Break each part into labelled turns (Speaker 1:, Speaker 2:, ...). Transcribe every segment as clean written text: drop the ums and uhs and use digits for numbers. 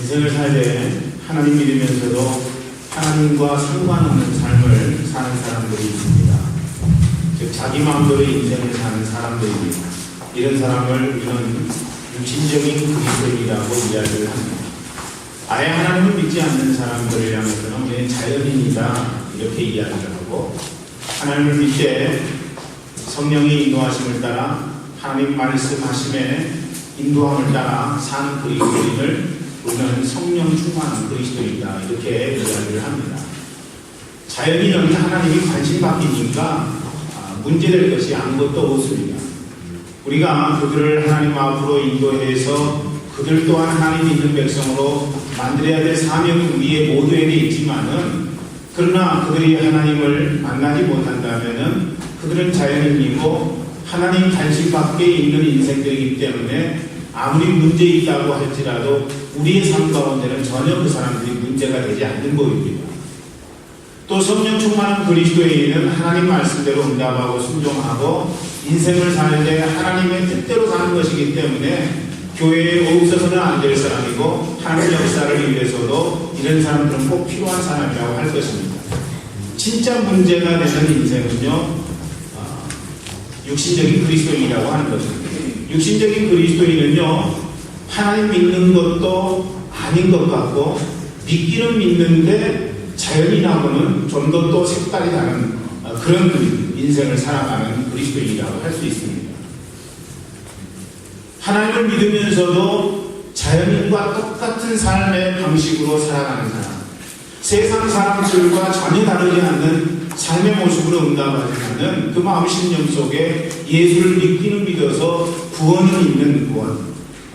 Speaker 1: 인생을 살 때 하나님 믿으면서도 하나님과 상관없는 삶을 사는 사람들이 있습니다. 즉 자기 마음대로 인생을 사는 사람들입니다. 이런 사람을 우리는 육신적인 그리스도인이라고 이야기를 합니다. 아예 하나님을 믿지 않는 사람들을 향해서는 우리는 자연인이다 이렇게 이야기를 하고, 하나님을 믿되 성령의 인도하심을 따라 하나님 말씀하심에 인도함을 따라 사는 그리스도인을 우리는 성령 충만한 그리스도인이다 이렇게 이야기를 합니다. 자연인은 하나님이 관심 받기니까 문제될 것이 아무것도 없습니다. 우리가 그들을 하나님 앞으로 인도해서 그들 또한 하나님 믿는 백성으로 만들어야 될 사명이 우리의 모두에게 있지만은, 그러나 그들이 하나님을 만나지 못한다면은 그들은 자연인이고 하나님 관심 밖에 있는 인생들이기 때문에 아무리 문제 있다고 할지라도 우리의 삶 가운데는 전혀 그 사람들이 문제가 되지 않는 것입니다. 또 성령 충만한 그리스도인은 하나님 말씀대로 응답하고 순종하고 인생을 사는데 하나님의 뜻대로 사는 것이기 때문에 교회에 없어서는 안 될 사람이고, 하나님 역사를 위해서도 이런 사람들은 꼭 필요한 사람이라고 할 것입니다. 진짜 문제가 되는 인생은요, 육신적인 그리스도인이라고 하는 것입니다. 육신적인 그리스도인은요, 하나님 믿는 것도 아닌 것 같고 믿기는 믿는데 자연인하고는 좀 더 또 색깔이 다른 그런 인생을 살아가는 그리스도인이라고 할 수 있습니다. 하나님을 믿으면서도 자연인과 똑같은 삶의 방식으로 살아가는 사람, 세상 사람들과 전혀 다르지 않는 삶의 모습으로 응답하지만은 그 마음 신념 속에 예수를 믿기는 믿어서 구원은 있는 구원,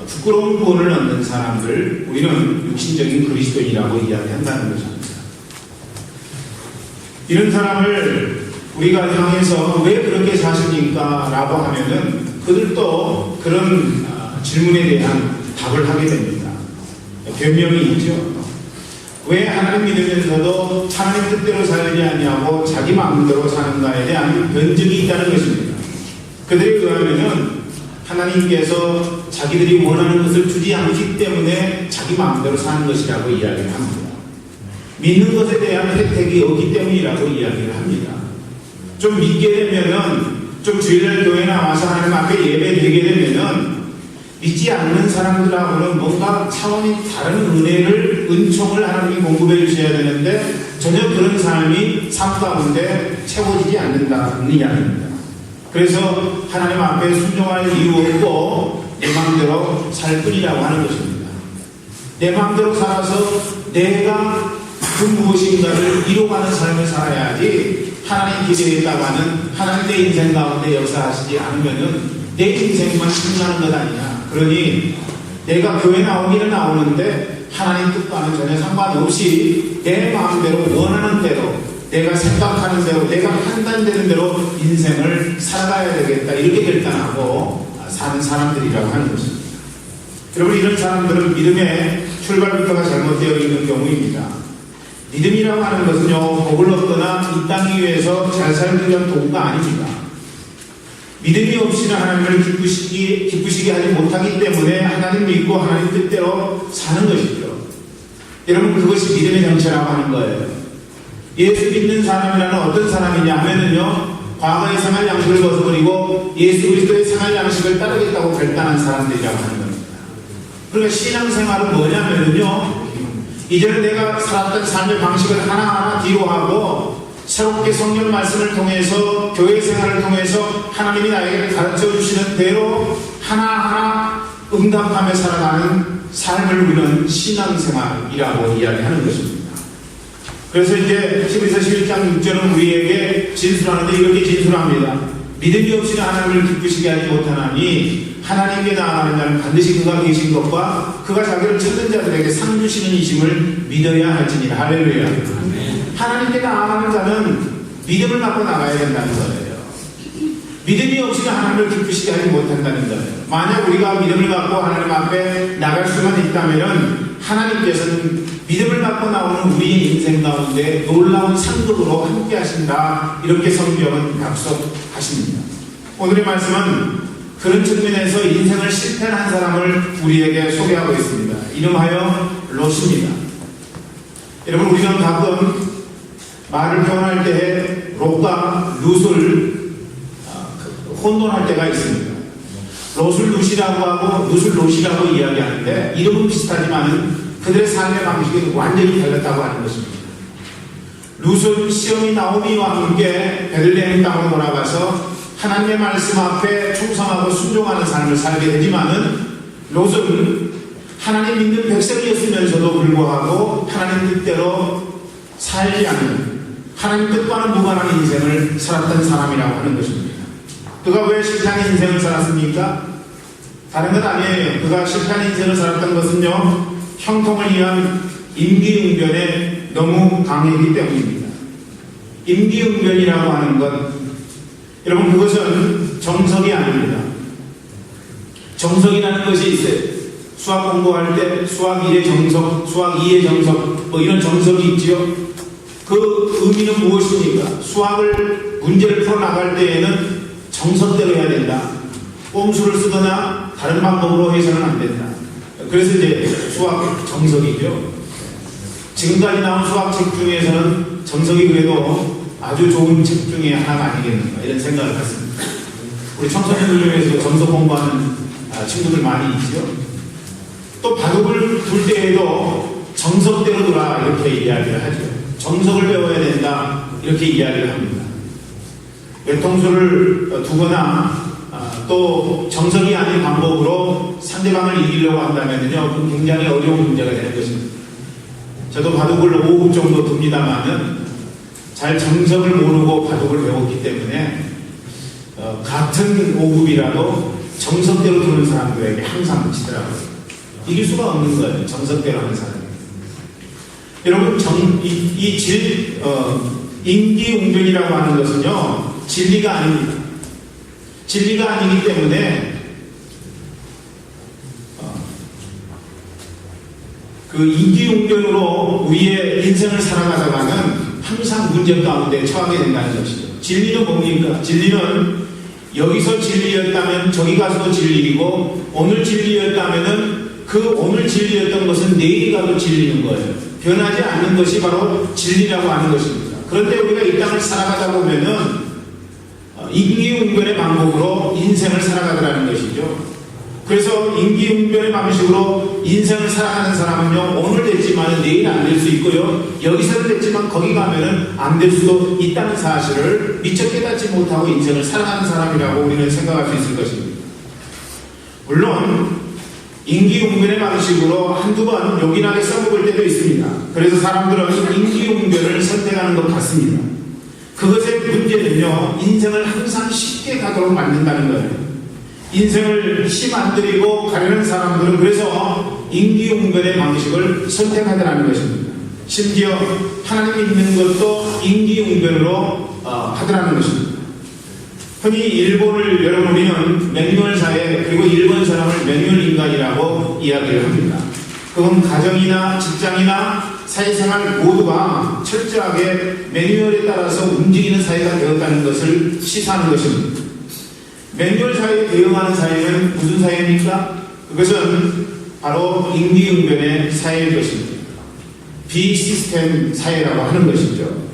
Speaker 1: 부끄러운 구원을 얻는 사람들, 우리는 육신적인 그리스도인이라고 이야기한다는 것입니다. 이런 사람을 우리가 향해서 왜 그렇게 사십니까? 라고 하면은 그들도 그런 질문에 대한 답을 하게 됩니다. 변명이 있죠. 왜 하나님 믿으면서도 하나님 뜻대로 살지 않냐고 자기 마음대로 사는가에 대한 변증이 있다는 것입니다. 그들에 의하면은 하나님께서 자기들이 원하는 것을 주지 않기 때문에 자기 마음대로 사는 것이라고 이야기를 합니다. 믿는 것에 대한 혜택이 없기 때문이라고 이야기를 합니다. 좀 믿게 되면은, 좀 주일날 교회 나와서 하나님 앞에 예배 드리게 되면은 믿지 않는 사람들하고는 뭔가 차원이 다른 은혜를, 은총을 하나님이 공급해 주셔야 되는데 전혀 그런 삶이 삶 가운데 채워지지 않는다는 이야기입니다. 그래서 하나님 앞에 순종할 이유 없고 내 마음대로 살 뿐이라고 하는 것입니다. 내 마음대로 살아서 내가 그 무엇인가를 이루어가는 삶을 살아야지, 하나님 기대했다고 하는 하나님 내 인생 가운데 역사하시지 않으면은 내 인생만 끝나는 것 아니냐. 그러니 내가 교회 나오기는 나오는데 하나님 뜻과는 전혀 상관없이 내 마음대로 원하는 대로, 내가 생각하는 대로, 내가 판단되는 대로 인생을 살아가야 되겠다 이렇게 결단하고 사는 사람들이라고 하는 것입니다. 여러분, 이런 사람들은 믿음의 출발부터가 잘못되어 있는 경우입니다. 믿음이라고 하는 것은요, 복을 얻거나 이 땅 위에서 잘 살기 위한 도구가 아닙니다. 믿음이 없이는 하나님을 기쁘시게 하지 못하기 때문에 하나님 믿고 하나님 뜻대로 사는 것이죠. 여러분, 그것이 믿음의 정체라고 하는 거예요. 예수 믿는 사람이라는 어떤 사람이냐 하면은요, 과거의 생활 양식을 벗어버리고 예수 그리스도의 생활 양식을 따르겠다고 결단한 사람들이라고 하는 겁니다. 그러니까 신앙생활은 뭐냐면은요, 이전에 내가 살았던 삶의 방식을 하나하나 뒤로 하고 새롭게 성경 말씀을 통해서, 교회 생활을 통해서 하나님이 나에게 가르쳐 주시는 대로 하나하나 응답하며 살아가는 삶을 우리는 신앙생활이라고 이야기하는 것입니다. 그래서 이제 12서 11장 6절은 우리에게 진술하는데 이렇게 진술합니다. 믿음이 없이는 하나님을 기쁘시게 하지 못하나니 하나님께 나아가는 자는 반드시 그가 계신 것과 그가 자기를 찾는 자들에게 상 주시는 이심을 믿어야 할지니라. 할렐루야. 하나님께 나아가는 자는 믿음을 갖고 나가야 된다는 거예요. 믿음이 없이는 하나님을 기쁘시게 하지 못한다는 거예요. 만약 우리가 믿음을 갖고 하나님 앞에 나갈 수만 있다면 하나님께서는 믿음을 갖고 나오는 우리의 인생 가운데 놀라운 상급으로 함께 하신다, 이렇게 성경은 약속하십니다. 오늘의 말씀은 그런 측면에서 인생을 실패한 사람을 우리에게 소개하고 있습니다. 이름하여 롯입니다. 여러분, 우리는 가끔 말을 표현할 때 롯과 룻을 혼돈할 때가 있습니다. 롯을 룻이라고 하고 룻을 롯이라고 이야기하는데 이름은 비슷하지만 그들의 삶의 방식이 완전히 달랐다고 하는 것입니다. 룻은 시어미 나오미와 함께 베들레헴 땅으로 돌아가서 하나님의 말씀 앞에 충성하고 순종하는 삶을 살게 되지만은 롯은 하나님 믿는 백성이었으면서도 불구하고 하나님 뜻대로 살지 않는 하나님 뜻과는 무관한 인생을 살았던 사람이라고 하는 것입니다. 그가 왜 실패한 인생을 살았습니까? 다른 것 아니에요. 그가 실패한 인생을 살았던 것은요, 형통을 위한 임기응변에 너무 강했기 때문입니다. 임기응변이라고 하는 것, 여러분, 그것은 정석이 아닙니다. 정석이라는 것이 있어요. 수학 공부할 때 수학 1의 정석, 수학 2의 정석, 뭐 이런 정석이 있지요. 그 의미는 무엇입니까? 수학을 문제를 풀어나갈 때에는 정석대로 해야 된다. 꼼수를 쓰거나 다른 방법으로 해서는 안 된다. 그래서 이제 수학 정석이죠. 지금까지 나온 수학책 중에서는 정석이 그래도 아주 좋은 책 중에 하나가 아니겠는가 이런 생각을 갖습니다. 우리 청소년들 중에서 정석 공부하는 친구들 많이 있죠. 또 바둑을 둘 때에도 정석대로 두라 이렇게 이야기를 하죠. 정석을 배워야 된다 이렇게 이야기를 합니다. 외통수를 두거나 또 정석이 아닌 방법으로 상대방을 이기려고 한다면요, 그건 굉장히 어려운 문제가 되는 것입니다. 저도 바둑을 5급 정도 둡니다만은 잘 정석을 모르고 바둑을 배웠기 때문에 같은 5급이라도 정석대로 두는 사람들에게 항상 지더라고요. 이길 수가 없는 거예요. 정석대로 하는 사람이. 여러분, 임기응변이라고 하는 것은요, 진리가 아닙니다. 진리가 아니기 때문에 그 임기응변으로 우리의 인생을 살아가다가는 항상 문제 가운데 처하게 된다는 것이죠. 진리는 뭡니까? 진리는 여기서 진리였다면 저기 가서도 진리이고, 오늘 진리였다면은 그 오늘 진리였던 것은 내일 가도 진리인 거예요. 변하지 않는 것이 바로 진리라고 하는 것입니다. 그런데 우리가 이 땅을 살아가다 보면은 임기응변의 방법으로 인생을 살아가더라는 것이죠. 그래서 임기응변의 방식으로 인생을 살아가는 사람은요, 오늘 됐지만 내일 안 될 수 있고요, 여기서는 됐지만 거기 가면은 안 될 수도 있다는 사실을 미처 깨닫지 못하고 인생을 살아가는 사람이라고 우리는 생각할 수 있을 것입니다. 물론 임기응변의 방식으로 한두 번 요긴하게 써먹을 때도 있습니다. 그래서 사람들은 임기응변을 선택하는 것 같습니다. 그것의 문제는요, 인생을 항상 쉽게 가도록 만든다는 거예요. 인생을 힘 안 들이고 가려는 사람들은 그래서 임기응변의 방식을 선택하더라는 것입니다. 심지어 하나님 믿는 것도 임기응변으로 하더라는 것입니다. 흔히 일본을 여러분이는 매뉴얼 사회, 그리고 일본 사람을 매뉴얼 인간이라고 이야기를 합니다. 그건 가정이나 직장이나 사회생활 모두가 철저하게 매뉴얼에 따라서 움직이는 사회가 되었다는 것을 시사하는 것입니다. 매뉴얼 사회에 대응하는 사회는 무슨 사회입니까? 그것은 바로 임기응변의 사회인 것입니다. 비시스템 사회라고 하는 것이죠.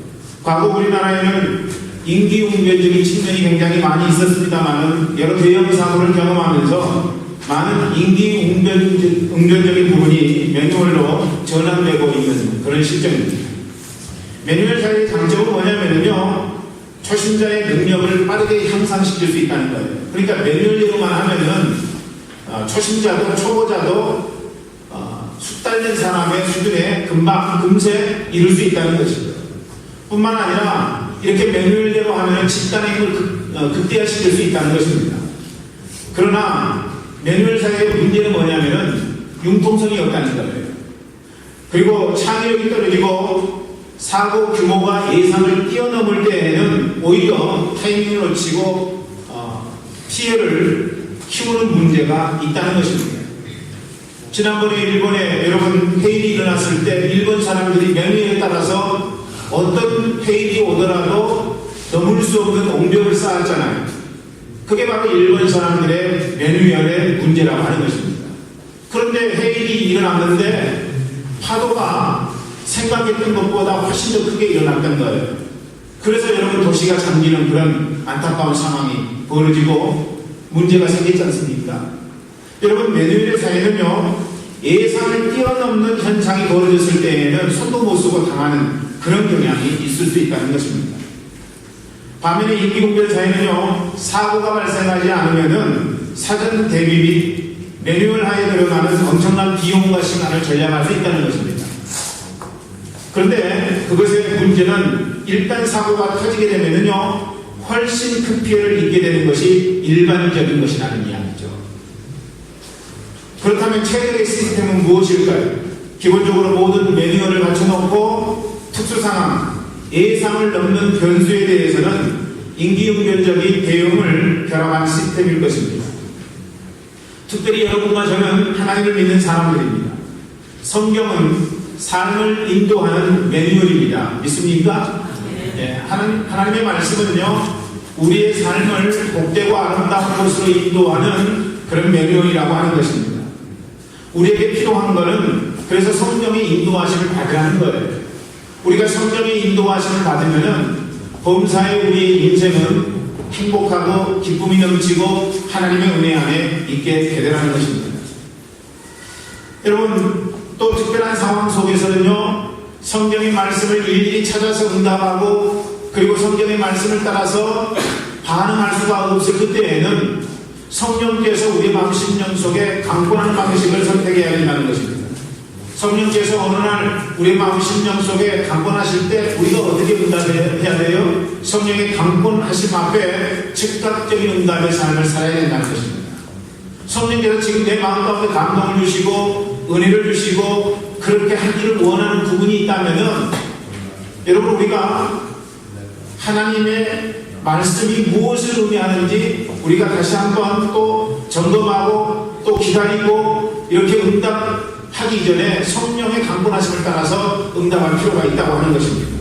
Speaker 1: 과거 우리나라에는 임기응변적인 측면이 굉장히 많이 있었습니다만, 여러 대형 사고를 경험하면서 많은 임기응변적인 부분이 매뉴얼로 전환되고 있는 그런 시점입니다. 매뉴얼 사회의 장점은 뭐냐면요, 초심자의 능력을 빠르게 향상시킬 수 있다는 거예요. 그러니까 매뉴얼대로만 하면은 초심자도 초보자도 숙달된 사람의 수준에 금세 이룰 수 있다는 것이죠. 뿐만 아니라 이렇게 매뉴얼대로 하면 집단의 힘을 극대화시킬 수 있다는 것입니다. 그러나 매뉴얼 사회의 문제는 뭐냐면은 융통성이 없다는 거예요. 그리고 창의력이 떨어지고 사고 규모가 예상을 뛰어넘을 때에는 오히려 타이밍을 놓치고 피해를 키우는 문제가 있다는 것입니다. 지난번에 일본에 여러분 해일이 일어났을 때 일본 사람들이 매뉴얼에 따라서 어떤 해일이 오더라도 넘을 수 없는 옹벽을 쌓았잖아요. 그게 바로 일본 사람들의 매뉴얼의 문제라고 하는 것입니다. 그런데 해일이 일어났는데 파도가 생각했던 것보다 훨씬 더 크게 일어났던 거예요. 그래서 여러분 도시가 잠기는 그런 안타까운 상황이 벌어지고 문제가 생겼지 않습니까? 여러분 매뉴얼의 사회는요, 예상을 뛰어넘는 현상이 벌어졌을 때에는 손도 못 쓰고 당하는 그런 경향이 있을 수 있다는 것입니다. 반면에 임기응변 사회는요, 사고가 발생하지 않으면은 사전 대비 및 매뉴얼 하에 들어가는 엄청난 비용과 시간을 절약할 수 있다는 것입니다. 그런데 그것의 문제는 일단 사고가 터지게 되면은요, 훨씬 큰 피해를 입게 되는 것이 일반적인 것이라는 이야기죠. 그렇다면 최적의 시스템은 무엇일까요? 기본적으로 모든 매뉴얼을 갖춰놓고 특수상황, 예상을 넘는 변수에 대해서는 임기응변적인 대응을 결합한 시스템일 것입니다. 특별히 여러분과 저는 하나님을 믿는 사람들입니다. 성경은 삶을 인도하는 매뉴얼입니다. 믿습니까? 네, 하나님의 말씀은요, 우리의 삶을 복되고 아름다운 곳으로 인도하는 그런 매뉴얼이라고 하는 것입니다. 우리에게 필요한 것은 그래서 성령의 인도하심을 받으라는 거예요. 우리가 성령의 인도하심을 받으면은 범사에 우리의 인생은 행복하고 기쁨이 넘치고 하나님의 은혜 안에 있게 되더라는 것입니다. 여러분, 또 특별한 상황 속에서는요, 성경의 말씀을 일일이 찾아서 응답하고 그리고 성경의 말씀을 따라서 반응할 수가 없을 그때에는 성령께서 우리의 마음 심령 속에 강권하는 방식을 선택해야 된다는 것입니다. 성령께서 어느 날 우리의 마음 심령 속에 강권하실 때 우리가 어떻게 응답해야 돼요? 성령의 강권하심 앞에 즉각적인 응답의 삶을 살아야 된다는 것입니다. 성령께서 지금 내 마음 가운데 감동을 주시고 은혜를 주시고 그렇게 하기를 원하는 부분이 있다면은 여러분, 우리가 하나님의 말씀이 무엇을 의미하는지 우리가 다시 한번 또 점검하고 또 기다리고 이렇게 응답하기 전에 성령의 강권하심을 따라서 응답할 필요가 있다고 하는 것입니다.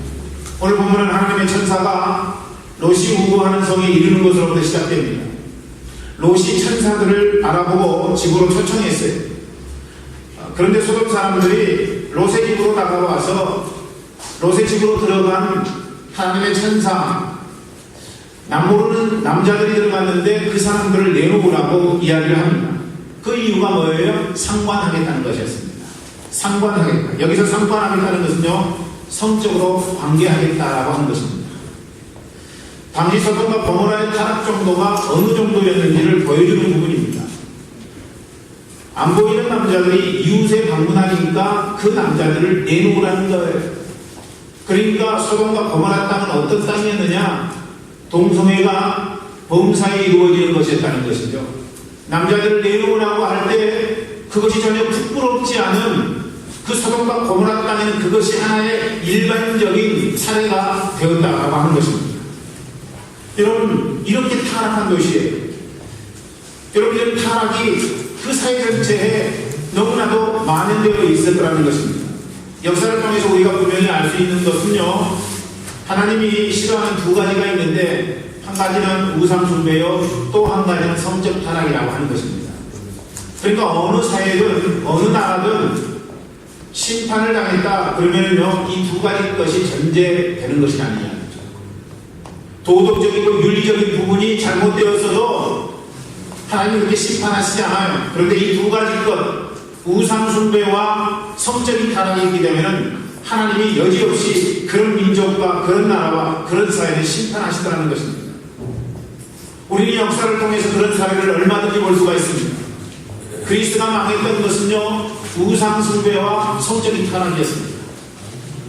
Speaker 1: 오늘 본문은 하나님의 천사가 롯이 우거하는 성에 이르는 것으로부터 시작됩니다. 롯이 천사들을 알아보고 집으로 초청했어요. 그런데 소돔 사람들이 롯의 집으로 다가와서 롯의 집으로 들어간 하나님의 천사, 남모르는 남자들이 들어갔는데 그 사람들을 내놓으라고 이야기를 합니다. 그 이유가 뭐예요? 상관하겠다는 것이었습니다. 상관하겠다. 여기서 상관하겠다는 것은요, 성적으로 관계하겠다라고 하는 것입니다. 당시 소돔과 고모라의 타락 정도가 어느 정도였는지를 보여주는 부분입니다. 안 보이는 남자들이 이웃에 방문하니까 그 남자들을 내놓으라는 거예요. 그러니까 소돔과 고모라 땅은 어떤 땅이었느냐? 동성애가 범사에 이루어지는 것이었다는 것이죠. 남자들을 내놓으라고 할 때 그것이 전혀 부끄럽지 않은 그 소돔과 고모라 땅에는 그것이 하나의 일반적인 사례가 되었다고 하는 것입니다. 여러분, 이렇게 타락한 도시에 여러분, 이런 타락이 그 사회 전체에 너무나도 만연되어 있었더라는 것입니다. 역사를 통해서 우리가 분명히 알 수 있는 것은요, 하나님이 싫어하는 두 가지가 있는데 한 가지는 우상숭배요, 또 한 가지는 성적 타락이라고 하는 것입니다. 그러니까 어느 사회든 어느 나라든 심판을 당했다 그러면요, 이 두 가지 것이 전제되는 것이라는 이야기죠. 도덕적이고 윤리적인 부분이 잘못되었어도 하나님이 그렇게 심판하시지 않아요. 그런데 이 두 가지 것, 우상숭배와 성적인 타락이 있게 되면은 하나님이 여지없이 그런 민족과 그런 나라와 그런 사회를 심판하시더라는 것입니다. 우리는 역사를 통해서 그런 사례를 얼마든지 볼 수가 있습니다. 그리스가 망했던 것은요, 우상숭배와 성적인 타락이었습니다.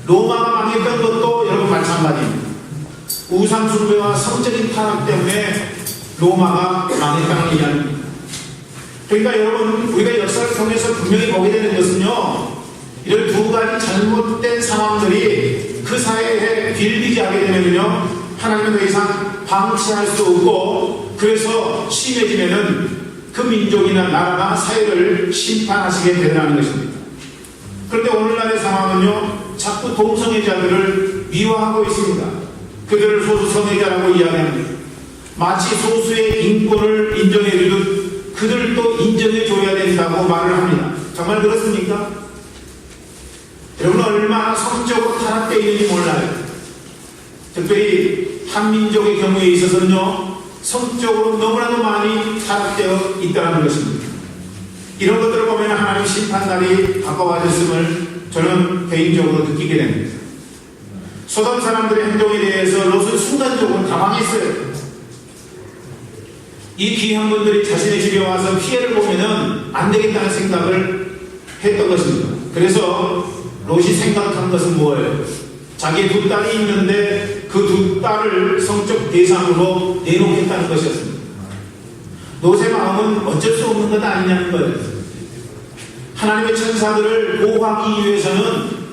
Speaker 1: 로마가 망했던 것도 여러분 마찬가지입니다. 우상숭배와 성적인 타락 때문에 로마가 망했다는 이야기입니다. 그러니까 여러분, 우리가 역사를 통해서 분명히 보게 되는 것은요, 이런 두 가지 잘못된 상황들이 그 사회에 빌리지 하게 되면요, 하나님은 더 이상 방치할 수 없고, 그래서 심해지면은 그 민족이나 나라나 사회를 심판하시게 되더라는 것입니다. 그런데 오늘날의 상황은요, 자꾸 동성애자들을 미화하고 있습니다. 그들을 소수성애자라고 이야기합니다. 마치 소수의 인권을 인정해주듯 그들도 인정해줘야 된다고 말을 합니다. 정말 그렇습니까? 여러분 얼마나 성적으로 타락되어 있는지 몰라요. 특별히 한민족의 경우에 있어서는요, 성적으로 너무나도 많이 타락되어 있다는 것입니다. 이런 것들을 보면 하나님 심판날이 가까워졌음을 저는 개인적으로 느끼게 됩니다. 소돔 사람들의 행동에 대해서 롯은 순간적으로 당황했어요. 이 귀한 분들이 자신의 집에 와서 피해를 보면은 안 되겠다는 생각을 했던 것입니다. 그래서 롯이 생각한 것은 뭐예요? 자기의 두 딸이 있는데 그 두 딸을 성적 대상으로 내놓겠다는 것이었습니다. 롯의 마음은 어쩔 수 없는 것 아니냐는 거예요. 하나님의 천사들을 보호하기 위해서는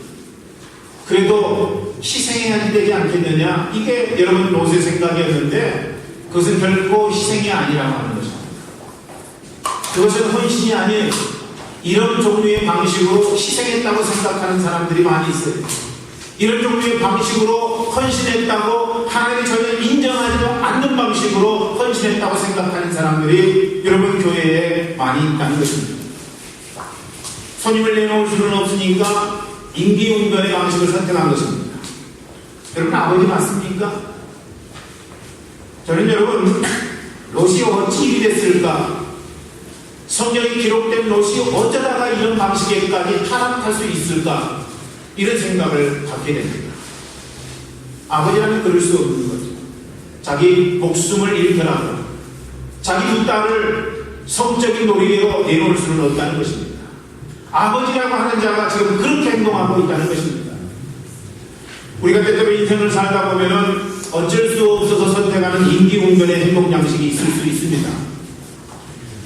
Speaker 1: 그래도 희생해야 되지 않겠느냐, 이게 여러분 롯의 생각이었는데 그것은 결코 희생이 아니라고 하는 것입니다. 그것은 헌신이 아닌 이런 종류의 방식으로 희생했다고 생각하는 사람들이 많이 있어요. 이런 종류의 방식으로 헌신했다고 하나님이 전혀 인정하지 않는 방식으로 헌신했다고 생각하는 사람들이 여러분 교회에 많이 있다는 것입니다. 손님을 내놓을 수는 없으니까 임기응변의 방식을 선택한 것입니다. 여러분 아버지 맞습니까? 저는 여러분 롯이 어찌 일이 됐을까? 성경에 기록된 롯이 어쩌다가 이런 방식에까지 타락할 수 있을까? 이런 생각을 갖게 됩니다. 아버지라면 그럴 수 없는 거죠. 자기 목숨을 잃더라도 자기 두 딸을 성적인 놀이개로 내놓을 수는 없다는 것입니다. 아버지라고 하는 자가 지금 그렇게 행동하고 있다는 것입니다. 우리가 때때로 인생을 살다 보면은 어쩔 수 없어서 선택하는 임기응변의 행동 양식이 있을 수 있습니다.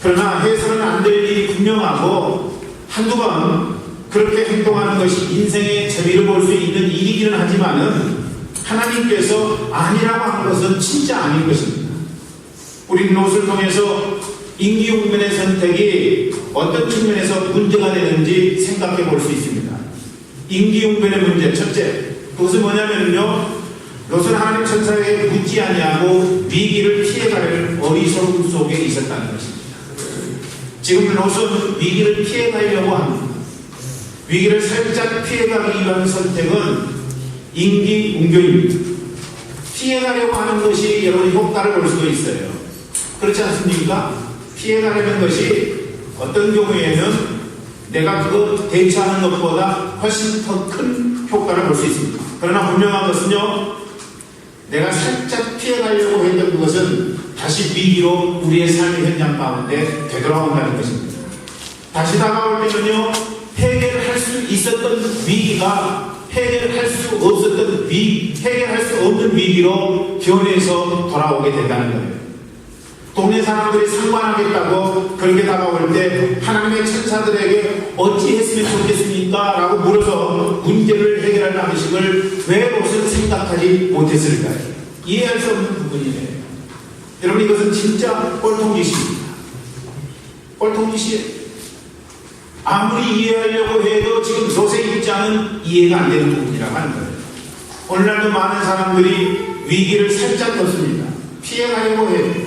Speaker 1: 그러나 해서는 안 될 일이 분명하고 한두 번 그렇게 행동하는 것이 인생의 재미를 볼 수 있는 일이기는 하지만은 하나님께서 아니라고 하는 것은 진짜 아닌 것입니다. 우리 롯을 통해서 임기응변의 선택이 어떤 측면에서 문제가 되는지 생각해 볼 수 있습니다. 임기응변의 문제, 첫째, 그것은 뭐냐면요, 롯은 하나님 천사에게 묻지 아니하고 위기를 피해갈 어리석음 속에 있었다는 것입니다. 지금 롯은 위기를 피해가려고 합니다. 위기를 살짝 피해가기 위한 선택은 임기응변입니다. 피해가려고 하는 것이 여러분 효과를 볼 수도 있어요. 그렇지 않습니까? 피해가려는 것이 어떤 경우에는 내가 그거 대처하는 것보다 훨씬 더 큰 효과를 볼 수 있습니다. 그러나 분명한 것은요, 내가 살짝 피해가려고 했던 그것은 다시 위기로 우리의 삶의 현장 가운데 되돌아온다는 것입니다. 다시 다가올 때는요, 해결할 수 있었던 위기가 해결할 수 없었던 해결할 수 없는 위기로 변해서 돌아오게 된다는 거예요. 동네 사람들이 상관하겠다고 그렇게 다가올 때 하나님의 천사들에게 어찌 했으면 좋겠습니까? 라고 물어서 문제를 해결할 방식을 왜 롯은 생각하지 못했을까요? 이해할 수 없는 부분이에요. 여러분 이것은 진짜 꼴통짓입니다. 꼴통짓이에요. 아무리 이해하려고 해도 지금 롯의 입장은 이해가 안 되는 부분이라고 하는 거예요. 오늘날도 많은 사람들이 위기를 살짝 넣습니다. 피해가려고 해요.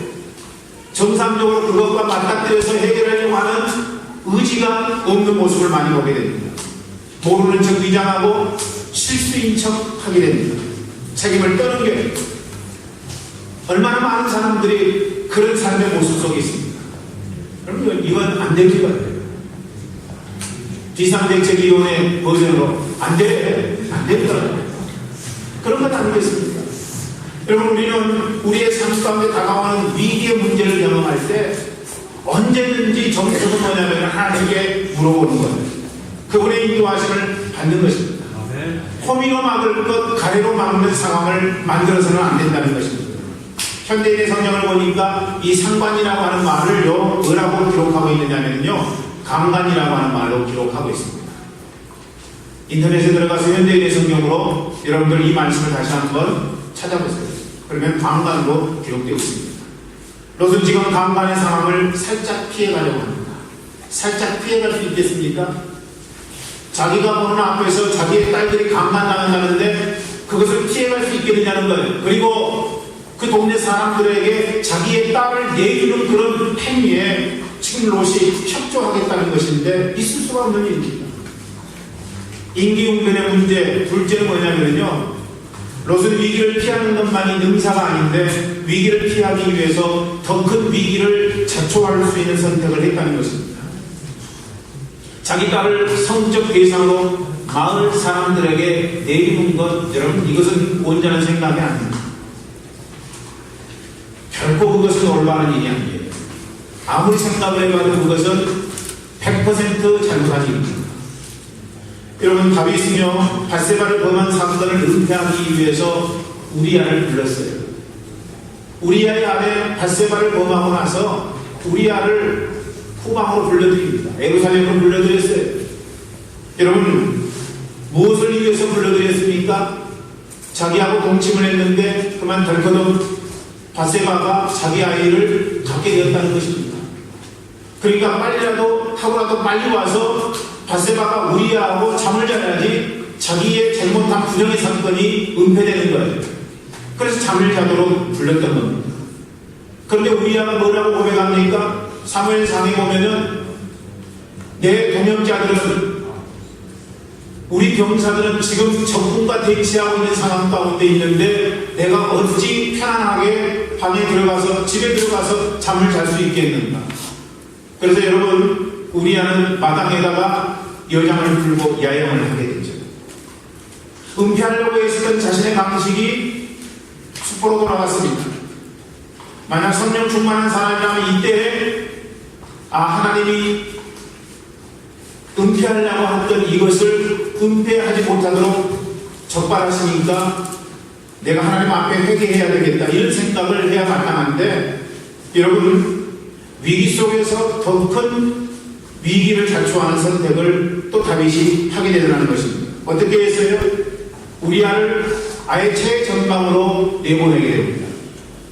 Speaker 1: 정상적으로 그것과 맞닥뜨려서 해결하려고 하는 의지가 없는 모습을 많이 보게 됩니다. 모르는 척 위장하고 실수인 척 하게 됩니다. 책임을 떠넘겨요. 얼마나 많은 사람들이 그런 삶의 모습 속에 있습니다. 여러분 이건 안 되는 것 같아요. 비상대책위원회 버전으로 안 돼. 안 되더라고요. 그런 건 아니겠습니까? 여러분 우리는 우리의 삶 가운데 다가오는 위기의 문제를 경험할 때 언제든지 정수는 뭐냐면 하나님께 물어보는 거예요. 그분의 인도하심을 받는 것입니다. 호미로 막을 것 가래로 막는 상황을 만들어서는 안 된다는 것입니다. 현대인의 성경을 보니까 이 상관이라고 하는 말을요 뭐라고 기록하고 있느냐면요 강간이라고 하는 말로 기록하고 있습니다. 인터넷에 들어가서 현대인의 성경으로 여러분들 이 말씀을 다시 한번 찾아보세요. 그러면 강간으로 기록되어 있습니다. 롯은 지금 강간의 상황을 살짝 피해가려고 합니다. 살짝 피해갈 수 있겠습니까? 자기가 보는 앞에서 자기의 딸들이 강간당한다는데 그것을 피해갈 수 있겠느냐는 거예요. 그리고 그 동네 사람들에게 자기의 딸을 내주는 그런 행위에 지금 롯이 협조하겠다는 것인데 있을 수가 없는 일입니다. 임기응변의 문제, 둘째는 뭐냐면요, 롯은 위기를 피하는 것만이 능사가 아닌데 위기를 피하기 위해서 더 큰 위기를 자초할 수 있는 선택을 했다는 것입니다. 자기 딸을 성적 대상으로 마을 사람들에게 내리는 것, 여러분, 이것은 온전한 생각이 아닙니다. 결코 그것은 올바른 일이 아니에요. 아무리 생각을 해봐도 그것은 100% 잘못한 일입니다. 여러분, 다윗이며 밧세바를 범한 사건을 은폐하기 위해서 우리아를 불렀어요. 우리아의 아내 밧세바를 범하고 나서 우리아를 후방으로 불러드립니다. 예루살렘으로 불러드렸어요. 여러분, 무엇을 위해서 불러드렸습니까? 자기하고 동침을 했는데 그만 덜커덕 밧세바가 자기 아이를 갖게 되었다는 것입니다. 그러니까 하루라도 빨리 와서 밧세바가 우리아하고 잠을 자야지 자기의 잘못한 부정의 사건이 은폐되는 거예요. 그래서 잠을 자도록 불렀던 겁니다. 그런데 우리아가 뭐라고 고백합니까? 사무엘상에 보면은 내 동역자들은, 우리 병사들은 지금 적군과 대치하고 있는 상황 가운데 있는데 내가 어찌 편안하게 방에 들어가서, 집에 들어가서 잠을 잘 수 있겠는가. 그래서 여러분, 우리아는 마당에다가 여장을 풀고 야영을 하게 되죠. 은폐하려고 했었던 자신의 방식이 숲으로 돌아갔습니다. 만약 성령 충만한 사람이라면 이때 하나님이 은폐하려고 했던 이것을 은폐하지 못하도록 적발하시니까 내가 하나님 앞에 회개해야 되겠다, 이런 생각을 해야 마땅한데, 여러분, 위기 속에서 더 큰 위기를 자초하는 선택을 또 다윗이 하게 되더라는 것입니다. 어떻게 했어요? 우리아를 아예 최전방으로 내보내게 됩니다.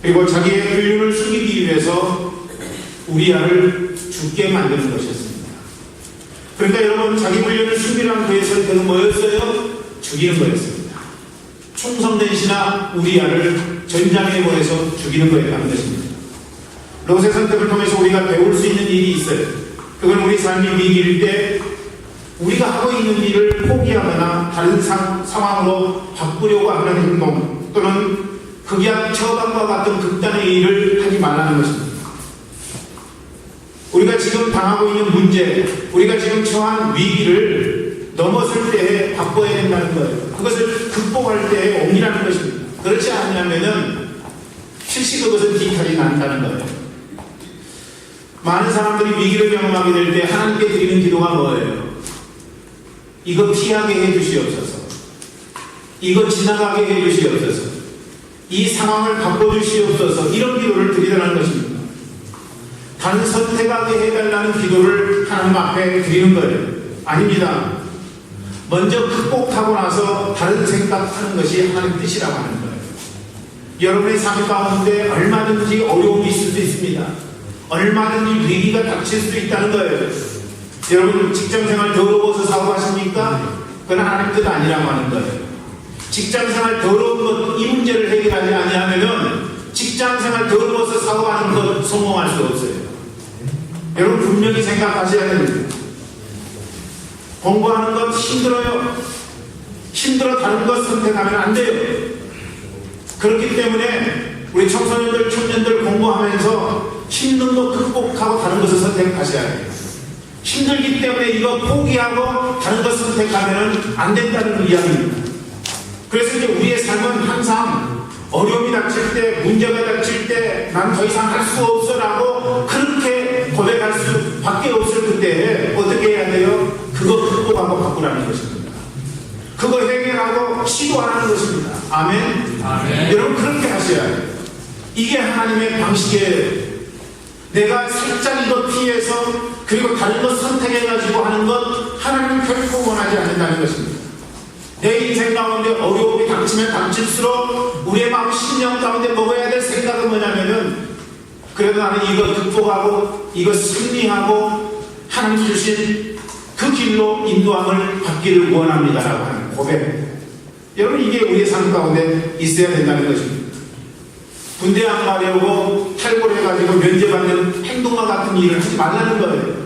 Speaker 1: 그리고 자기의 불륜을 숨기기 위해서 우리아를 죽게 만드는 것이었습니다. 그러니까 여러분, 자기 불륜을 숨기라는 그의 선택은 뭐였어요? 죽이는 거였습니다. 충성된 신하 우리아를 전장에 보내서 죽이는 거였다는 것입니다. 롯의 선택을 통해서 우리가 배울 수 있는 일이 있어요. 그건 우리 삶이 위기일 때 우리가 하고 있는 일을 포기하거나 다른 상황으로 바꾸려고 하는 행동, 또는 극약 처방과 같은 극단의 일을 하지 말라는 것입니다. 우리가 지금 당하고 있는 문제, 우리가 지금 처한 위기를 넘었을 때에 바꿔야 된다는 거예요. 그것을 극복할 때에 옮기라는 것입니다. 그렇지 않으면은 실시 그것은 뒤탈이 난다는 거예요. 많은 사람들이 위기를 경험하게 될 때 하나님께 드리는 기도가 뭐예요? 이거 피하게 해주시옵소서. 이거 지나가게 해주시옵소서. 이 상황을 바꿔주시옵소서. 이런 기도를 드리라는 것입니다. 다른 선택하게 해달라는 기도를 하나님 앞에 드리는 거예요. 아닙니다. 먼저 극복하고 나서 다른 생각하는 것이 하나님 뜻이라고 하는 거예요. 여러분의 삶 가운데 얼마든지 어려움이 있을 수 있습니다. 얼마든지 위기가 닥칠 수 있다는 거예요. 여러분, 직장생활 더러워서 사고하십니까? 그건 하나님 뜻 아니라고 하는 거예요. 직장생활 더러운 것, 이 문제를 해결하지 아니하면은 직장생활 더러워서 사고하는 것 성공할 수 없어요. 여러분, 분명히 생각하셔야 됩니다. 공부하는 것 힘들어요. 힘들어 다른 것 선택하면 안 돼요. 그렇기 때문에 우리 청소년들, 청년들 공부하면서 힘든 거 극복하고 다른 것을 선택하셔야 돼요. 힘들기 때문에 이거 포기하고 다른 것 선택하면 안 된다는 이야기입니다. 그래서 이제 우리의 삶은 항상 어려움이 닥칠 때, 문제가 닥칠 때 난 더 이상 할 수 없어 라고 그렇게 고백할 수밖에 없을 그때 어떻게 해야 돼요? 그거 극복하고 바꾸라는 것입니다. 그거 해결하고 시도하라는 것입니다. 아멘? 아멘. 여러분, 그렇게 하셔야 돼요. 이게 하나님의 방식이에요. 내가 살짝 이거 피해서 그리고 다른 것 선택해가지고 하는 것 하나님은 결코 원하지 않는다는 것입니다. 내 인생 가운데 어려움이 닥치면 닥칠수록 우리의 마음 심령 가운데 먹어야 될 생각은 뭐냐면은, 그래도 나는 이거 극복하고 이거 승리하고 하나님 주신 그 길로 인도함을 받기를 원합니다라고 하는 고백. 여러분, 이게 우리의 삶 가운데 있어야 된다는 것입니다. 군대 안 가려고 탈골해가지고 면제받는 행동과 같은 일을 하지 말라는 거예요.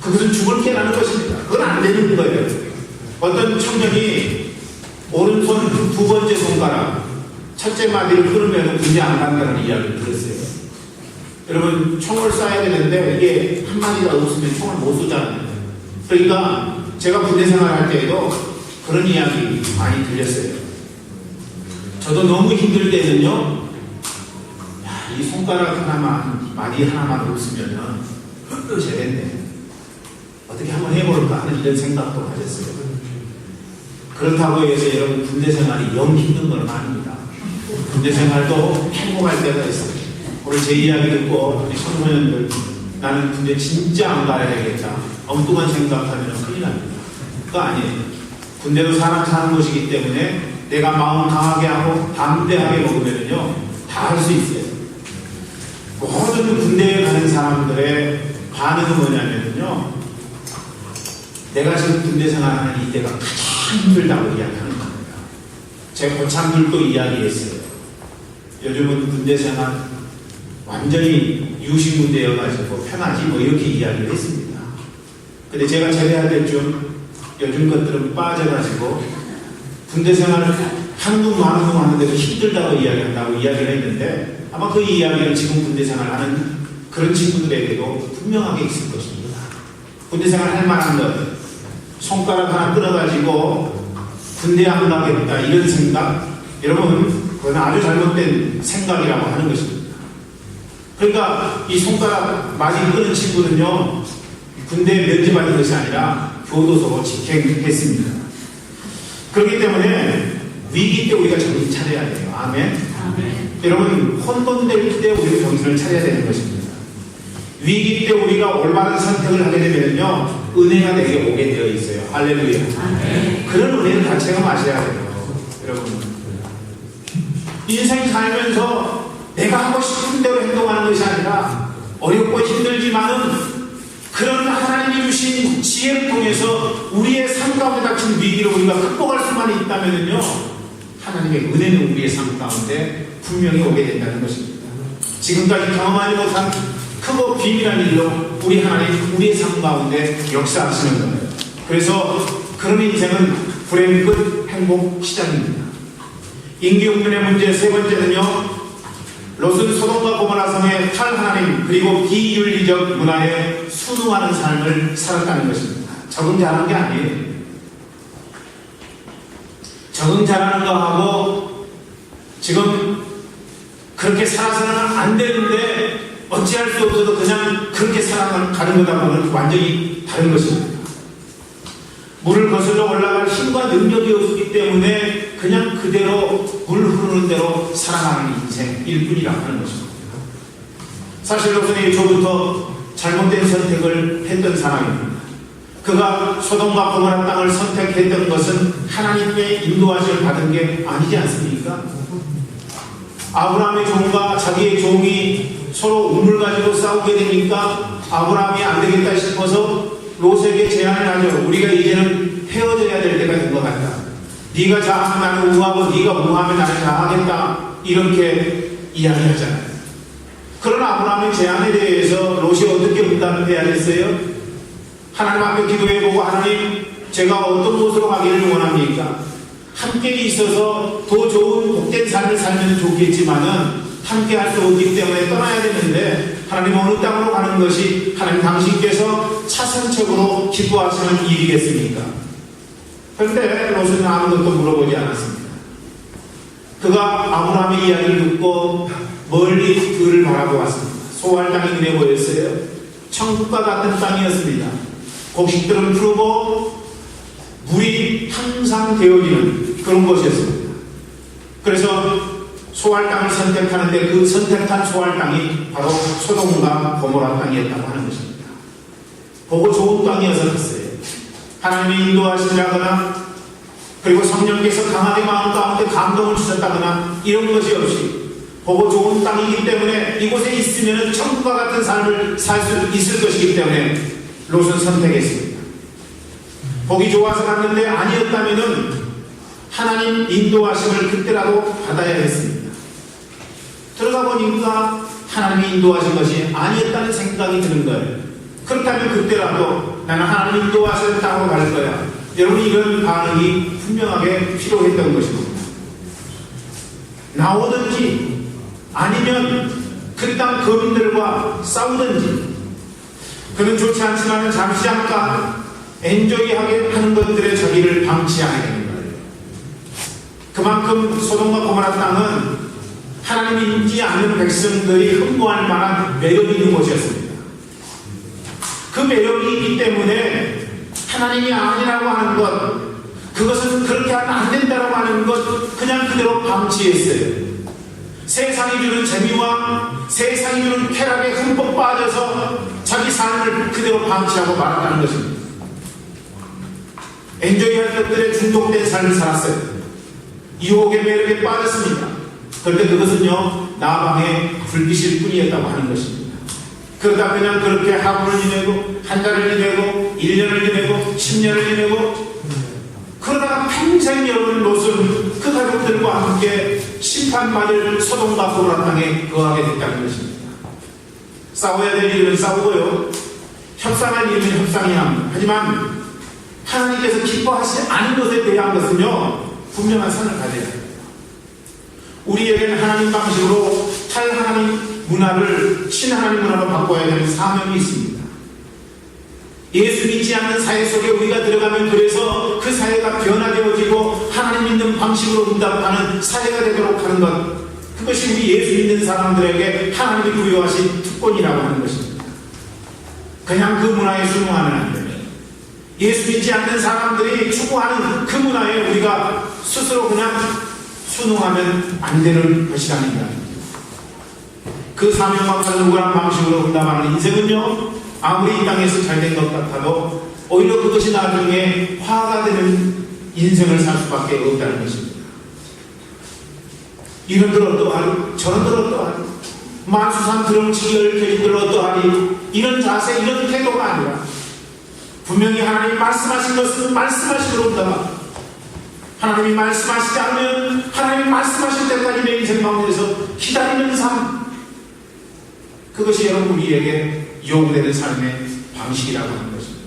Speaker 1: 그것은 죽을 깨라는 것입니다. 그건 안 되는 거예요. 어떤 청년이 오른손 두 번째 손가락 첫째 마디를 끊으면 군대 안 간다는 이야기를 들었어요. 여러분, 총을 쏴야 되는데 이게 한마디가 없으면 총을 못 쏘잖아요. 그러니까 제가 군대 생활할 때에도 그런 이야기 많이 들렸어요. 저도 너무 힘들 때는요, 이 손가락 하나만, 마디 하나만 없으면은 제대인데 어떻게 한번 해볼까 하는 이런 생각도 가졌어요. 그렇다고 해서 여러분, 군대 생활이 영 힘든 건 아닙니다. 군대 생활도 행복할 때가 있어요. 오늘 제 이야기 듣고 우리 청소년들, 나는 군대 진짜 안 가야 되겠다, 엉뚱한 생각하면 큰일 납니다. 그거 아니에요. 군대도 사람 사는 곳이기 때문에 내가 마음 강하게 하고 담대하게 먹으면요 다 할 수 있어요. 모든 군대에 가는 사람들의 반응은 뭐냐면요, 내가 지금 군대 생활하는 이때가 가장 힘들다고 이야기하는 겁니다. 제 고참들도 이야기했어요. 요즘은 군대 생활 완전히 유시군대여가지고 편하지 뭐 이렇게 이야기를 했습니다. 근데 제가 제대할 때쯤 요즘 것들은 빠져가지고 군대 생활을 한국 만운동 하는데도 힘들다고 이야기한다고 이야기를 했는데, 아마 그 이야기는 지금 군대 생활하는 그런 친구들에게도 분명하게 있을 것입니다. 군대 생활 할 만한 것, 손가락 하나 끊어가지고 군대 안 가겠다 이런 생각, 여러분 그건 아주 잘못된 생각이라고 하는 것입니다. 그러니까 이 손가락 많이 끊은 친구는요, 군대에 면제받은 것이 아니라 교도소 직행했습니다. 그렇기 때문에 위기 때 우리가 정신 차려야 돼요. 아멘. 아멘. 여러분, 혼돈될 때 우리가 정신을 차려야 되는 것입니다. 위기 때 우리가 올바른 선택을 하게 되면요, 은혜가 내게 오게 되어 있어요. 할렐루야. 아멘. 그런 은혜를 다 체험하셔야 돼요. 여러분, 인생 살면서 내가 하고 싶은 대로 행동하는 것이 아니라 어렵고 힘들지만은 그런 하나님이 주신 지혜를 통해서 우리의 삶 가운데 닥친 위기를 우리가 극복할 수만 있다면요, 하나님의 은혜는 우리의 삶 가운데 분명히 오게 된다는 것입니다. 지금까지 경험하지 못한 크고 비밀한 일로 우리 하나님, 우리의 삶 가운데 역사하시는 거예요. 그래서 그런 인생은 불행 끝 행복 시작입니다. 인기응변의 문제 세 번째는요, 롯은 소돔과 고모라 성의 탈하나님 그리고 비윤리적 문화에 순응하는 삶을 살았다는 것입니다. 적응 잘하는 게 아니에요. 적응 잘하는 거하고 지금 그렇게 살아서는 안 되는데 어찌할 수 없어도 그냥 그렇게 살아가는 거하고는 완전히 다른 것입니다. 물을 거슬러 올라갈 힘과 능력이 없기 때문에 그냥 그대로 물 흐르는 대로 살아가는 인생일 뿐이라고 하는 것입니다. 사실 롯은 애초부터 잘못된 선택을 했던 사람입니다. 그가 소돔과 고모라 땅을 선택했던 것은 하나님의 인도하심을 받은 게 아니지 않습니까? 아브라함의 종과 자기의 종이 서로 우물 가지고 싸우게 되니까 아브라함이 안 되겠다 싶어서 롯에게 제안을 하죠. 우리가 이제는 헤어져야 될 때가 된 것 같다. 네가 자하면 나는 우하고 네가 우하면 나는 자하겠다. 이렇게 이야기하잖아요. 그러나 아브라함의 제안에 대해서 롯이 어떻게 응답해야 됐어요? 하나님 앞에 기도해보고, 하나님 제가 어떤 곳으로 가기를 원합니까? 함께 있어서 더 좋은 복된 삶을 살면 좋겠지만은 함께 할 수 없기 때문에 떠나야 되는데, 하나님 어느 땅으로 가는 것이 하나님 당신께서 차선책으로 기뻐하시는 일이겠습니까? 그런데 롯은 아무것도 물어보지 않았습니다. 그가 아브라함의 이야기를 듣고 멀리 그를 바라보았습니다. 소할 땅이 눈에 보였어요. 천국과 같은 땅이었습니다. 곡식들은 푸르고 물이 항상 되어지는 그런 곳이었습니다. 그래서 소할 땅을 선택하는데 그 선택한 소할 땅이 바로 소돔과 고모라 땅이었다고 하는 것입니다. 보고 좋은 땅이어서 갔어요. 하나님이 인도하시라거나 그리고 성령께서 강하게 마음 가운데 감동을 주셨다거나 이런 것이 없이 보고 좋은 땅이기 때문에 이곳에 있으면 천국과 같은 삶을 살 수 있을 것이기 때문에 롯은 선택했습니다. 보기 좋아서 갔는데 아니었다면 하나님 인도하심을 그때라도 받아야 했습니다. 들어가 보니까 하나님이 인도하신 것이 아니었다는 생각이 드는 거예요. 그렇다면 그때라도 나는 하나님 인도하실 땅으로 갈 거야. 여러분, 이런 반응이 분명하게 필요했던 것입니다. 나오든지 아니면 그 땅 거민들과 싸우든지, 그는 좋지 않지만 잠시 잠깐 엔조이하게 하는 것들에 자기를 방치하게 되는 거예요. 그만큼 소돔과 고모라 땅은 하나님이 인지 않는 백성들이 흠모할 만한 매력이 있는 곳이었습니다. 그 매력이 있기 때문에 하나님이 아니라고 하는 것, 그것은 그렇게 하면 안 된다고 하는 것, 그냥 그대로 방치했어요. 세상이 주는 재미와 세상이 주는 쾌락에 흠뻑 빠져서 자기 삶을 그대로 방치하고 말았다는 것입니다. 엔조이할 것들에 중독된 삶을 살았어요. 유혹의 매력에 빠졌습니다. 그런데 그것은요, 나방의 불빛일 뿐이었다고 하는 것입니다. 그러다 그냥 그렇게 하루를 지내고 한 달을 지내고 1년을 지내고 10년을 지내고, 그러다가 평생 여러분 롯은 그 가족들과 함께 심판받을 소돔과 고모라 땅에 거하게 됐다는 것입니다. 싸워야 될 일은 싸우고요, 협상할 일은 협상해야 합니다. 하지만 하나님께서 기뻐하시지 않은 것에 대한 것은요, 분명한 선을 가져야 합니다. 우리에게는 하나님 방식으로 탈하나님 문화를 신하나님 문화로 바꿔야 되는 사명이 있습니다. 예수 믿지 않는 사회 속에 우리가 들어가면 그래서 그 사회가 변화되어지고 하나님 믿는 방식으로 응답하는 사회가 되도록 하는 것, 그것이 우리 예수 믿는 사람들에게 하나님이 부여하신 특권이라고 하는 것입니다. 그냥 그 문화에 순응하면 안 됩니다. 예수 믿지 않는 사람들이 추구하는 그 문화에 우리가 스스로 그냥 순응하면 안 되는 것이라는 이야기입니다. 그 사명과 관련한 방식으로 응답하는 인생은요, 아무리 이 땅에서 잘된 것 같아도 오히려 그것이 나중에 화가 되는 인생을 살 수밖에 없다는 것입니다. 이런들 어떠하리, 저런들 어떠하리, 만수산 드렁치기 얽혀있들 어떠하리, 이런 자세, 이런 태도가 아니라 분명히 하나님이 말씀하신 것은 말씀하신 대로 응답하고, 하나님이 말씀하시지 않으면 하나님이 말씀하실 때까지 내 인생 가운데서 기다리는 삶, 그것이 여러분 우리에게 요구되는 삶의 방식이라고 하는 것입니다.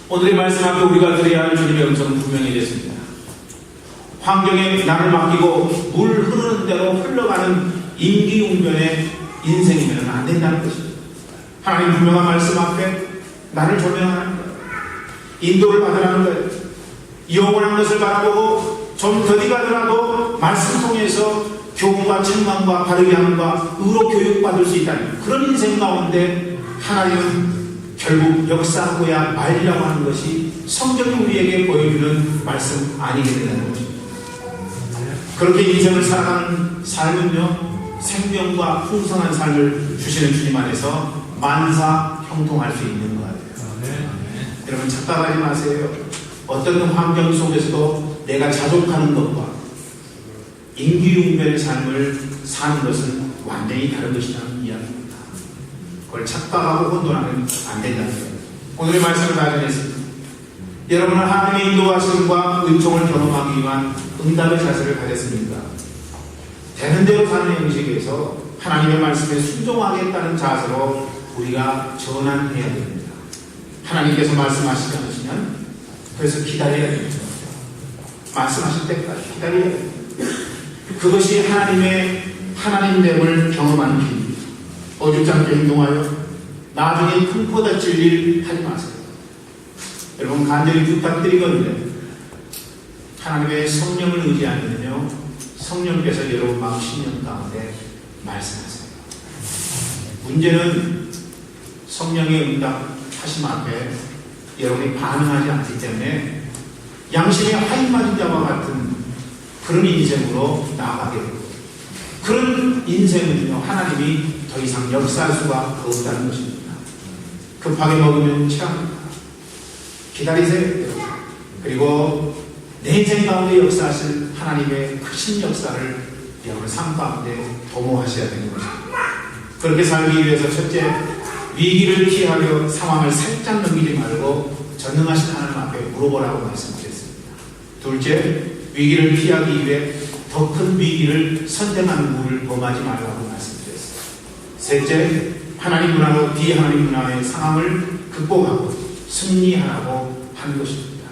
Speaker 1: 오늘의 말씀 앞에 우리가 드려야 할 주님의 음성은 분명히 됐습니다. 환경에 나를 맡기고 물 흐르는 대로 흘러가는 임기응변의 인생이면 안 된다는 것입니다. 하나님 분명한 말씀 앞에 나를 조명하는 거예요. 인도를 받으라는 거예요. 영원한 것을 바라보고 좀 더디 가더라도 말씀 통해서 교훈과 책망과 바르게 함과 의로 교육받을 수 있다는 그런 인생 가운데 하나님은 결국 역사하고야 말이라고 하는 것이 성경이 우리에게 보여주는 말씀 아니게 된다는 것입니다. 그렇게 인생을 살아가는 삶은요, 생명과 풍성한 삶을 주시는 주님 안에서 만사 형통할 수 있는 것 같아요. 여러분 착각하지 마세요. 어떤 환경 속에서도 내가 자족하는 것과 임기응변의 삶을 사는 것은 완전히 다른 것이라는 이야기입니다. 그걸 착각하고 혼돈하면 안 된다는 거예요. 오늘의 말씀을 발견했습니다. 여러분은 하나님의 인도하심과 은총을 경험하기 위한 응답의 자세를 가졌습니까? 되는 대로 사는 형식에서 하나님의 말씀에 순종하겠다는 자세로 우리가 전환해야 됩니다. 하나님께서 말씀하시지 않으시면 그래서 기다려야 됩니다. 말씀하실 때까지 기다려야 됩니다. 그것이 하나님됨을 경험하는 길입니다. 어줍지 않게 행동하여 나중에 큰 코 다칠 일 하지 마세요. 여러분 간절히 부탁드리거든요. 하나님의 성령을 의지하면요, 성령께서 여러분 마음 심령 가운데 말씀하세요. 문제는 성령의 응답하심 앞에 여러분이 반응하지 않기 때문에 양심의 하인 맞은 자와 같은 그런 인생으로 나아가게 되고, 그런 인생은요, 하나님이 더 이상 역사할 수가 없다는 것입니다. 급하게 먹으면 취합니다. 기다리세요. 그리고 내 인생 가운데 역사하실 하나님의 크신 역사를 여러분 삶 가운데 도모하셔야 되는 것입니다. 그렇게 살기 위해서 첫째, 위기를 피하려 상황을 살짝 넘기지 말고 전능하신 하나님 앞에 물어보라고 말씀드렸습니다. 둘째, 위기를 피하기 위해 더 큰 위기를 선택하는 무를 범하지 말라고 말씀드렸습니다. 셋째, 하나님 문화로 비하나님 문화의 상황을 극복하고 승리하라고 한 것입니다.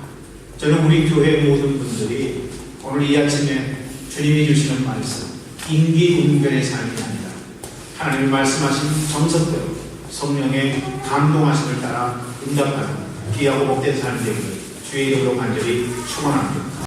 Speaker 1: 저는 우리 교회 모든 분들이 오늘 이 아침에 주님이 주시는 말씀, 임기응변의 삶이 아니라 하나님이 말씀하신 정석대로 성령의 감동하심을 따라 응답하는 귀하고 복된 삶이 되기를 주의 이름으로 간절히 축원합니다.